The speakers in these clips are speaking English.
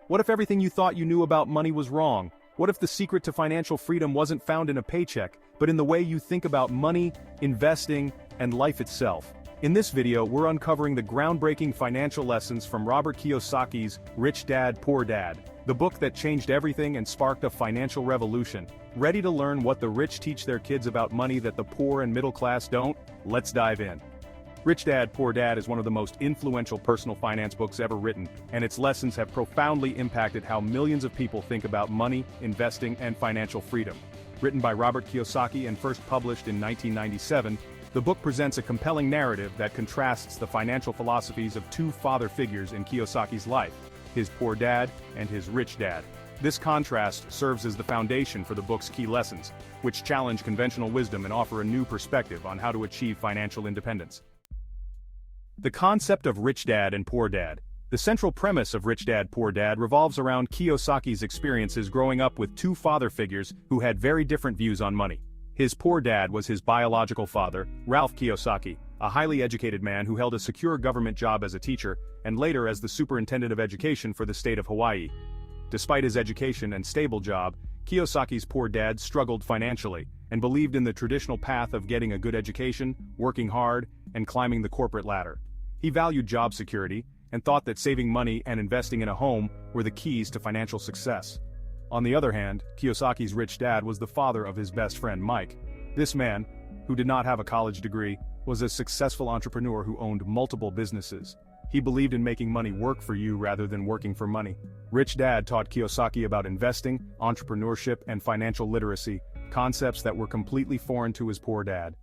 What if everything you thought you knew about money was wrong? What if the secret to financial freedom wasn't found in a paycheck, but in the way you think about money, investing, and life itself? In this video, we're uncovering the groundbreaking financial lessons from Robert Kiyosaki's Rich Dad, Poor Dad, the book that changed everything and sparked a financial revolution. Ready to learn what the rich teach their kids about money that the poor and middle class don't? Let's dive in. Rich Dad, Poor Dad is one of the most influential personal finance books ever written, and its lessons have profoundly impacted how millions of people think about money, investing, and financial freedom. Written by Robert Kiyosaki and first published in 1997, the book presents a compelling narrative that contrasts the financial philosophies of two father figures in Kiyosaki's life, his poor dad and his rich dad. This contrast serves as the foundation for the book's key lessons, which challenge conventional wisdom and offer a new perspective on how to achieve financial independence. The concept of Rich Dad and Poor Dad. The central premise of Rich Dad, Poor Dad revolves around Kiyosaki's experiences growing up with two father figures who had very different views on money. His poor dad was his biological father, Ralph Kiyosaki, a highly educated man who held a secure government job as a teacher, and later as the superintendent of education for the state of Hawaii. Despite his education and stable job, Kiyosaki's poor dad struggled financially, and believed in the traditional path of getting a good education, working hard, and climbing the corporate ladder. He valued job security, and thought that saving money and investing in a home were the keys to financial success. On the other hand, Kiyosaki's rich dad was the father of his best friend Mike. This man, who did not have a college degree, was a successful entrepreneur who owned multiple businesses. He believed in making money work for you rather than working for money. Rich Dad taught Kiyosaki about investing, entrepreneurship, and financial literacy, concepts that were completely foreign to his poor dad.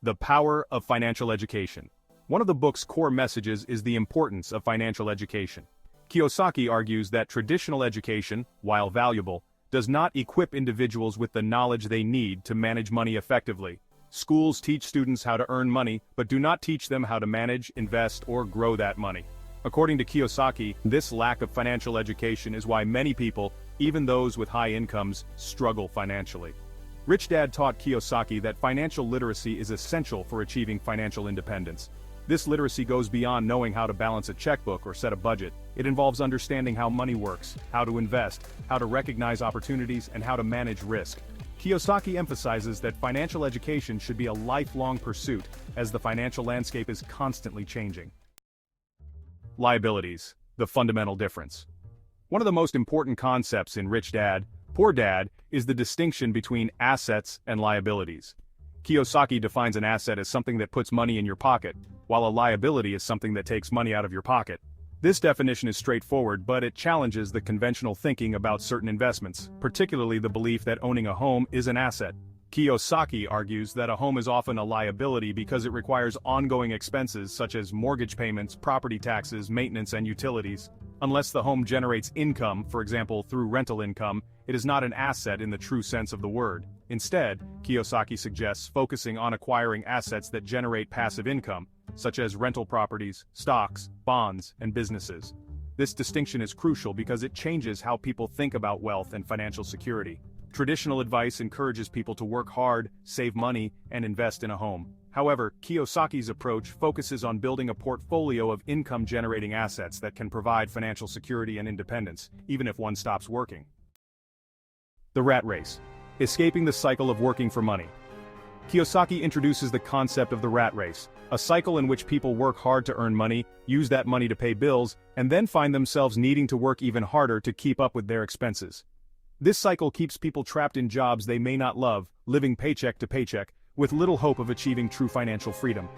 The power of financial education. One of the book's core messages is the importance of financial education. Kiyosaki argues that traditional education, while valuable, does not equip individuals with the knowledge they need to manage money effectively. Schools teach students how to earn money, but do not teach them how to manage, invest, or grow that money. According to Kiyosaki, this lack of financial education is why many people, even those with high incomes, struggle financially. Rich Dad taught Kiyosaki that financial literacy is essential for achieving financial independence. This literacy goes beyond knowing how to balance a checkbook or set a budget. It involves understanding how money works, how to invest, how to recognize opportunities, and how to manage risk. Kiyosaki emphasizes that financial education should be a lifelong pursuit, as the financial landscape is constantly changing. Liabilities, the fundamental difference. One of the most important concepts in Rich Dad, Poor Dad is the distinction between assets and liabilities. Kiyosaki defines an asset as something that puts money in your pocket, while a liability is something that takes money out of your pocket. This definition is straightforward, but it challenges the conventional thinking about certain investments, particularly the belief that owning a home is an asset. Kiyosaki argues that a home is often a liability because it requires ongoing expenses such as mortgage payments, property taxes, maintenance, and utilities. Unless the home generates income, for example through rental income, it is not an asset in the true sense of the word. Instead, Kiyosaki suggests focusing on acquiring assets that generate passive income, such as rental properties, stocks, bonds, and businesses. This distinction is crucial because it changes how people think about wealth and financial security. Traditional advice encourages people to work hard, save money, and invest in a home. However, Kiyosaki's approach focuses on building a portfolio of income-generating assets that can provide financial security and independence, even if one stops working. The rat race. Escaping the cycle of working for money. Kiyosaki introduces the concept of the rat race, a cycle in which people work hard to earn money, use that money to pay bills, and then find themselves needing to work even harder to keep up with their expenses. This cycle keeps people trapped in jobs they may not love, living paycheck to paycheck, with little hope of achieving true financial freedom.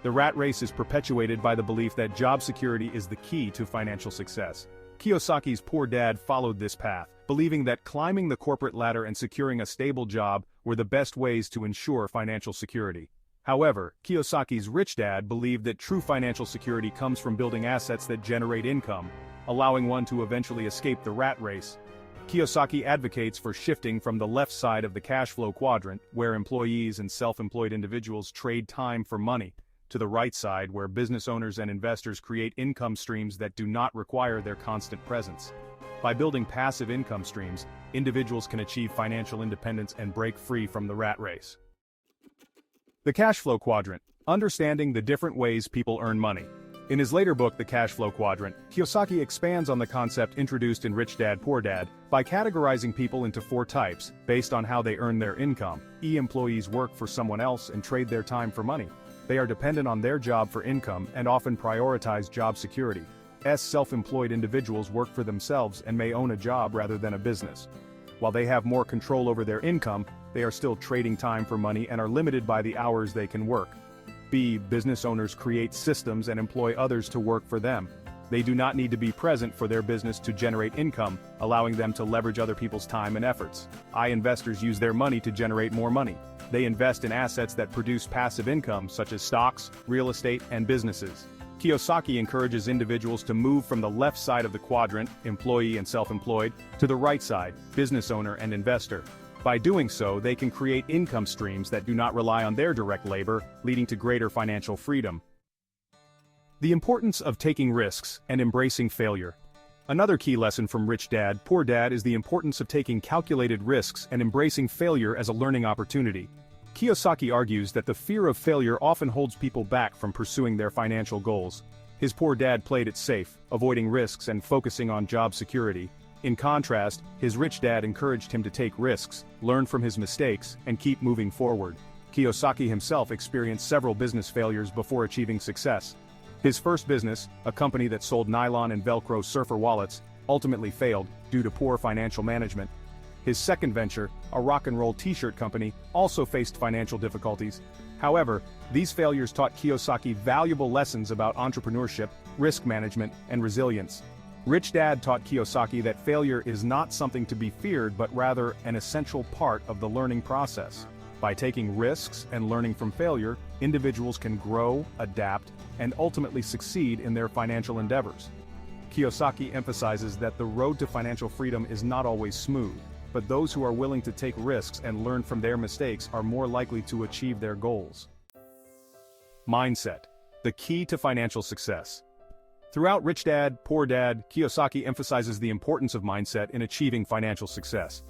The rat race is perpetuated by the belief that job security is the key to financial success. Kiyosaki's poor dad followed this path, believing that climbing the corporate ladder and securing a stable job were the best ways to ensure financial security. However, Kiyosaki's rich dad believed that true financial security comes from building assets that generate income, allowing one to eventually escape the rat race. Kiyosaki advocates for shifting from the left side of the Cashflow Quadrant, where employees and self-employed individuals trade time for money, to the right side where business owners and investors create income streams that do not require their constant presence. By building passive income streams, individuals can achieve financial independence and break free from the rat race. The Cashflow Quadrant, understanding the different ways people earn money. In his later book, The Cashflow Quadrant, Kiyosaki expands on the concept introduced in Rich Dad, Poor Dad by categorizing people into 4 types, based on how they earn their income. Employees work for someone else and trade their time for money. They are dependent on their job for income and often prioritize job security. Self-employed individuals work for themselves and may own a job rather than a business. While they have more control over their income, they are still trading time for money and are limited by the hours they can work. Business owners create systems and employ others to work for them. They do not need to be present for their business to generate income, allowing them to leverage other people's time and efforts. Investors use their money to generate more money. They invest in assets that produce passive income such as stocks, real estate, and businesses. Kiyosaki encourages individuals to move from the left side of the quadrant, employee and self-employed, to the right side, business owner and investor. By doing so, they can create income streams that do not rely on their direct labor, leading to greater financial freedom. The importance of taking risks and embracing failure. Another key lesson from Rich Dad, Poor Dad is the importance of taking calculated risks and embracing failure as a learning opportunity. Kiyosaki argues that the fear of failure often holds people back from pursuing their financial goals. His poor dad played it safe, avoiding risks and focusing on job security. In contrast, his rich dad encouraged him to take risks, learn from his mistakes, and keep moving forward. Kiyosaki himself experienced several business failures before achieving success. His first business, a company that sold nylon and Velcro surfer wallets, ultimately failed due to poor financial management. His second venture, a rock and roll t-shirt company, also faced financial difficulties. However, these failures taught Kiyosaki valuable lessons about entrepreneurship, risk management, and resilience. Rich Dad taught Kiyosaki that failure is not something to be feared but rather an essential part of the learning process. By taking risks and learning from failure, individuals can grow, adapt, and ultimately succeed in their financial endeavors. Kiyosaki emphasizes that the road to financial freedom is not always smooth, but those who are willing to take risks and learn from their mistakes are more likely to achieve their goals. Mindset, the key to financial success. Throughout Rich Dad, Poor Dad, Kiyosaki emphasizes the importance of mindset in achieving financial success.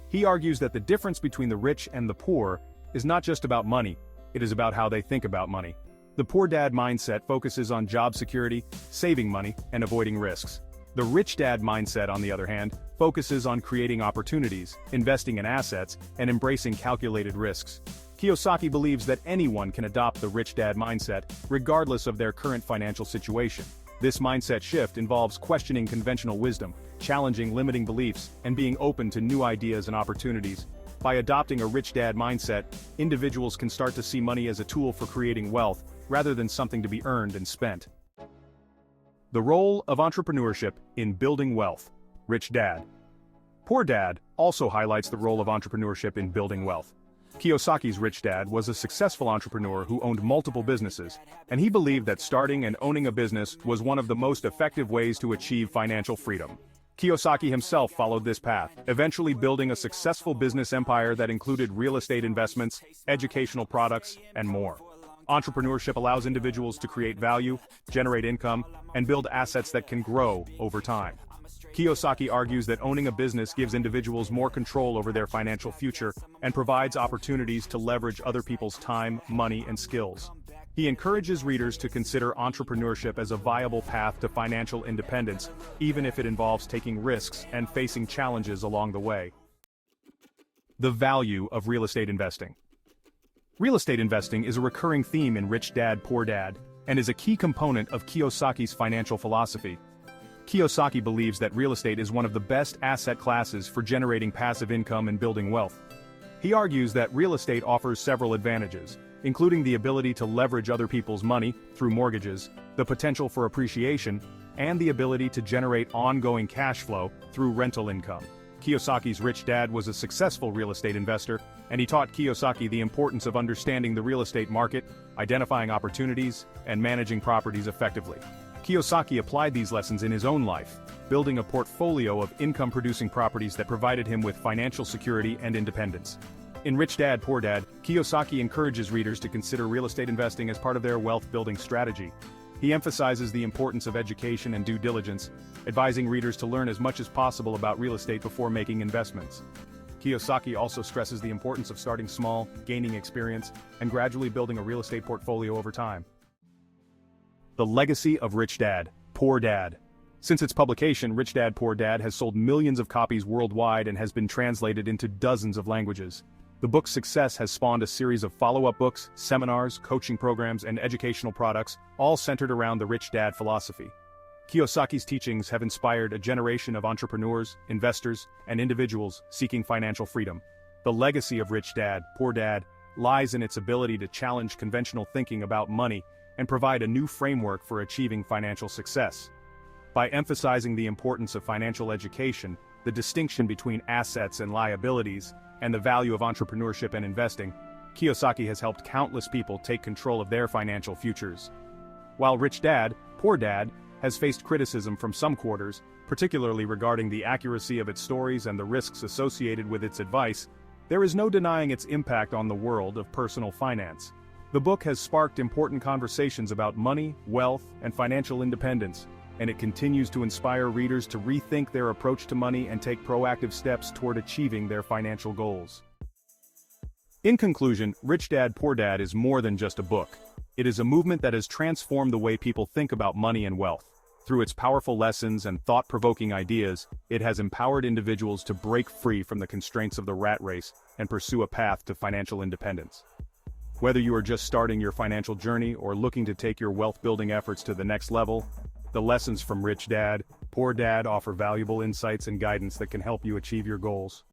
He argues that the difference between the rich and the poor is not just about money, it is about how they think about money. The Poor Dad mindset focuses on job security, saving money, and avoiding risks. The Rich Dad mindset, on the other hand, focuses on creating opportunities, investing in assets, and embracing calculated risks. Kiyosaki believes that anyone can adopt the Rich Dad mindset, regardless of their current financial situation. This mindset shift involves questioning conventional wisdom, challenging limiting beliefs, and being open to new ideas and opportunities. By adopting a Rich Dad mindset, individuals can start to see money as a tool for creating wealth, rather than something to be earned and spent. The role of entrepreneurship in building wealth. Rich Dad. Poor Dad also highlights the role of entrepreneurship in building wealth. Kiyosaki's Rich Dad was a successful entrepreneur who owned multiple businesses, and he believed that starting and owning a business was one of the most effective ways to achieve financial freedom. Kiyosaki himself followed this path, eventually building a successful business empire that included real estate investments, educational products, and more. Entrepreneurship allows individuals to create value, generate income, and build assets that can grow over time. Kiyosaki argues that owning a business gives individuals more control over their financial future and provides opportunities to leverage other people's time, money, and skills. He encourages readers to consider entrepreneurship as a viable path to financial independence, even if it involves taking risks and facing challenges along the way. The value of real estate investing. Real estate investing is a recurring theme in Rich Dad, Poor Dad, and is a key component of Kiyosaki's financial philosophy. Kiyosaki believes that real estate is one of the best asset classes for generating passive income and building wealth. He argues that real estate offers several advantages, including the ability to leverage other people's money through mortgages, the potential for appreciation, and the ability to generate ongoing cash flow through rental income. Kiyosaki's Rich Dad was a successful real estate investor, and he taught Kiyosaki the importance of understanding the real estate market, identifying opportunities, and managing properties effectively. Kiyosaki applied these lessons in his own life, building a portfolio of income-producing properties that provided him with financial security and independence. In Rich Dad, Poor Dad, Kiyosaki encourages readers to consider real estate investing as part of their wealth-building strategy. He emphasizes the importance of education and due diligence, advising readers to learn as much as possible about real estate before making investments. Kiyosaki also stresses the importance of starting small, gaining experience, and gradually building a real estate portfolio over time. The legacy of Rich Dad, Poor Dad. Since its publication, Rich Dad, Poor Dad has sold millions of copies worldwide and has been translated into dozens of languages. The book's success has spawned a series of follow-up books, seminars, coaching programs, and educational products, all centered around the Rich Dad philosophy. Kiyosaki's teachings have inspired a generation of entrepreneurs, investors, and individuals seeking financial freedom. The legacy of Rich Dad, Poor Dad lies in its ability to challenge conventional thinking about money and provide a new framework for achieving financial success. By emphasizing the importance of financial education, the distinction between assets and liabilities, and the value of entrepreneurship and investing, Kiyosaki has helped countless people take control of their financial futures. While Rich Dad, Poor Dad has faced criticism from some quarters, particularly regarding the accuracy of its stories and the risks associated with its advice, there is no denying its impact on the world of personal finance. The book has sparked important conversations about money, wealth, and financial independence, and it continues to inspire readers to rethink their approach to money and take proactive steps toward achieving their financial goals. In conclusion, Rich Dad, Poor Dad is more than just a book. It is a movement that has transformed the way people think about money and wealth. Through its powerful lessons and thought-provoking ideas, it has empowered individuals to break free from the constraints of the rat race and pursue a path to financial independence. Whether you are just starting your financial journey or looking to take your wealth-building efforts to the next level, the lessons from Rich Dad, Poor Dad offer valuable insights and guidance that can help you achieve your goals.